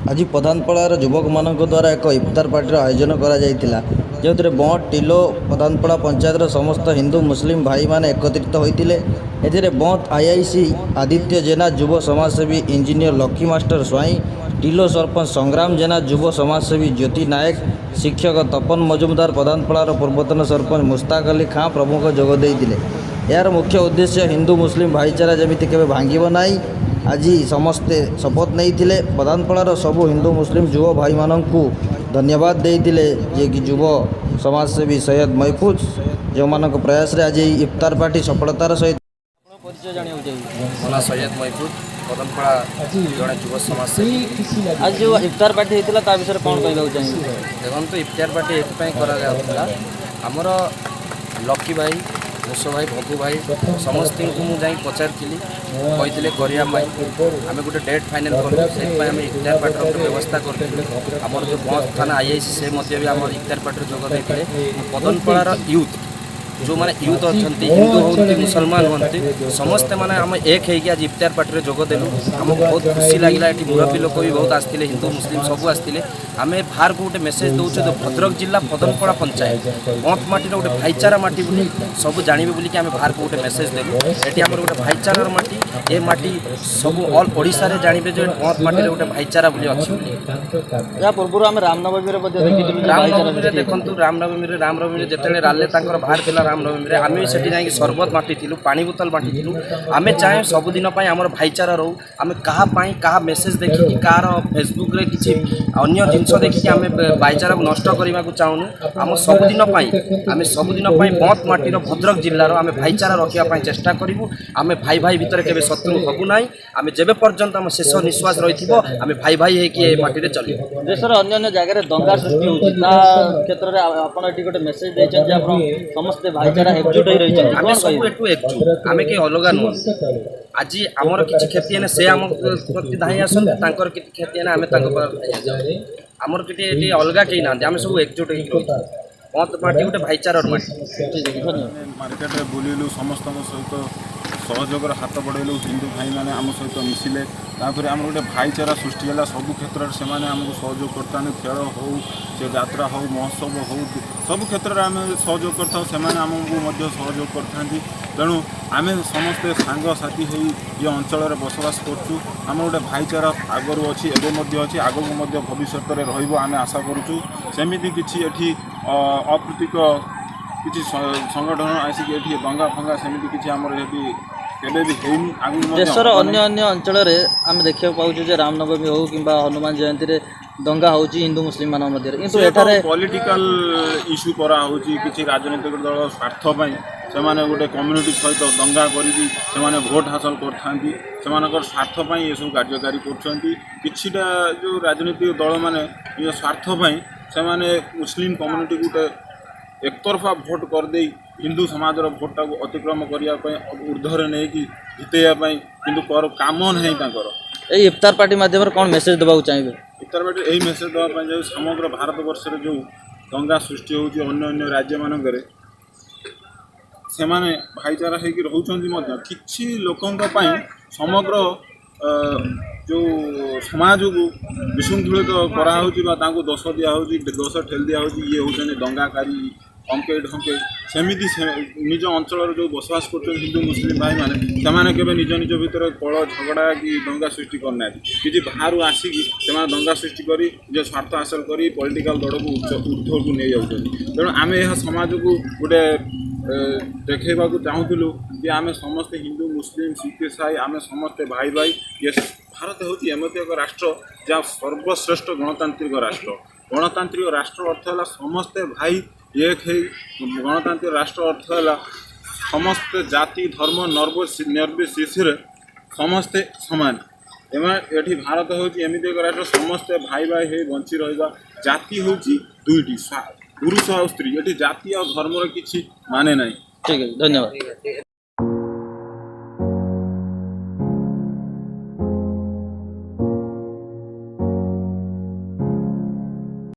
आज प्रधानपड़ार युवक मान द्वारा एक इफ्तार पार्टी आयोजन कर बंट टिलो प्रधानपड़ा पंचायत समस्त हिंदू मुस्लिम भाई माने एकत्रित होते बंट आईआईसी आदित्य जेना युव समाजसेवी इंजीनियर लक्की मास्टर स्वाई टिलो सरपंच संग्राम जेना युव समाजसेवी ज्योति नायक शिक्षक तपन मजुमदार प्रधानपड़ार पूर्वतन सरपंच मुस्ताक अली खां प्रमुख जोगदे यार मुख्य उद्देश्य हिंदू मुस्लिम भाईचारा जमी के भांगब ना आज समस्ते शपथ नहीं प्रधानपड़ार सबू हिंदू मुस्लिम युव भाई मानू धन्यवाद देते जे कि युव समाजसेवी सैयद महफूज जो मान प्रयास रे आज इफ्तार पार्टी सफलतार सहित परिचय जाना मोना सैयद महफूज प्रधानपड़ा जड़े युव समाजसेवी। आज जो इफ्तार पार्टी होता विषय कौन कहना चाहिए? देखो इफ्तार पार्टी ये आमर लकी भाई मुसो भाई भगु भाई समस्त को मुझे पचारि कहते करने आम गोटे डेट फाइनाल करूँ से इफ्तार पार्टी व्यवस्था करूँ आमर जो बंद थाना आईआईसी से भी आम इफ्तार पार्टी जोगदे पदनपड़ार यूथ जो मैंने यूथ अच्छा हिंदू होती मुसलमान होती समस्ते मैंने आम एक है आज इफ्तार पार्टी जोगदेलु आमको बहुत खुशी लगे ये मुरब्बी लोक भी बहुत आसते हिंदू मुस्लिम सब आसते आम बाहर को गोटे मेसेज दौचे जो भद्रक जिला पदनपड़ा पंचायत बंथ माटी गोटे भाईचारा माटी बोली सब जानवे बोलिक आम बाहर को गोटे मेसेज देलु ये आम गोटे भाईचारार माटी ये माटी सब ऑल ओडिशा रे जानवे जो बंथ माटी गोटे भाईचारा बोली अच्छी या पूर्व आम रामनवमी देखो रामनवमी जिते राले बाहर था रामनवमी आम से जाकि सरबत बांटी पानी बोतल बांटी आम चाहे सबुदिन आम भाईचारा रो आम क्या मेसेज देखिए कार फेसबुक रे किसी अन्य जिनस देखिए आम भाईचारा को नष्ट करने को चाहूँ आम सबुदिन आम सबुदिन बंथ माटीर भद्रक जिलार आम भाईचारा रखापी चेष्टा करूँ आम भाई भाई भितर के शत्रु हबू ना आम जेबे पर्यंत आम शेष निश्वास रही आम भाई भाई होगी माटी चल देशर अन्य जगह दंगा सृष्टि होता क्षेत्र में आप गोटे मेसेज देते समस्ते भाईचारा एकजुट हो रही आम सब एकजुट आम कहीं अलग नुह आज आमर किसी क्षति है से आम प्रति धाई आसत क्षति है आम आमर कि अलग कहीं ना आम सब एकजुट हो बंथ माटी गोटे भाईचार मार्केट बुलू समस्त सहित सहयोगर हाथ बढ़ेलु हिंदू भाई मैंने आम सहित मिसिले आम गोटे भाईचारा सृष्टि है सबू क्षेत्र से आमको सहयोग करता खेल हो से यात्रा हो महोत्सव हो सबू क्षेत्र में आम सहयोग करता आमको सहयोग करते तेणु आम समस्ते सांगसाथी हो ये अंचल बसवास करूँ आम गोटे भाईचारा आगु अच्छी एवं अच्छी आगक भविष्य में रही आशा करूँ सेमती किसी एटी अप्रीतिक किसी संगठन आसिक दंगा फंगा सेमती किसी आमर देशर अन्य अन्य अंचल आम देखा पाऊँ रामनवमी हो कि हनुमान जयंती रे दंगा हो हिंदू मुस्लिम मान मध्य पॉलिटिकल इश्यू करा किसी राजनीतिक दल स्वार्थपाई से गोटे कम्युनिटी सहित दंगा करी भोट हासिल कर स्वार्थपाई ये सब कार्यकारी करा जो राजनीतिक दल मैंने ये स्वार्थपाई से मुस्लिम कम्युनिटी गोटे एकतरफा भोट करदे हिंदू समाज भोटा को अतिक्रम करने ऊर्धर नहीं कि जितेवाई कि काम नहीं इफ्तार पार्टी माध्यम कौन मेसेज देवा चाहिए? इफ्तार पार्टी यही मेसेज देवाई समग्र भारत वर्ष जो दंगा सृष्टि होती अन्य राज्य मानक से भाईचारा होकर किसी लोकों समग्र जो समाज को विशृंखलित कराऊँ दोष दिखाई दोष ठेल दिखाई ये हूँ दंगाकारी अंकेट हंकेट सेमती निज अंचल जो बसवास कर हिंदू मुस्लिम भाई मैंने के निज निज भितर कल झगड़ा कि दंगा सृष्टि करना कि बाहर आसिक दंगा सृष्टि कर निज स्वार्थ हासिल कर पॉलिटिकल दल को ऊर्ध्व को नहीं जाऊँ तेणु आम यह समाज को गोटे देखा चाहूँ कि आम समस्ते हिंदू मुस्लिम सिख ईसाई आम समस्ते भाई भाई ये भारत हूँ एमती एक राष्ट्र जहाँ सर्वश्रेष्ठ गणतांत्रिक राष्ट्र अर्थ है समस्ते भाई एक है गणतांत्रिक राष्ट्र अर्थ है समस्ते जाति धर्म निर्विशेष समस्ते सामान एटी भारत हूँ एमती एक राष्ट्र समस्ते भाई भाई हो बंची रहा जाति हूँ दुईटी पुरुष और स्त्री ये जाति और धर्मर किसी माने ना। ठीक है, धन्यवाद।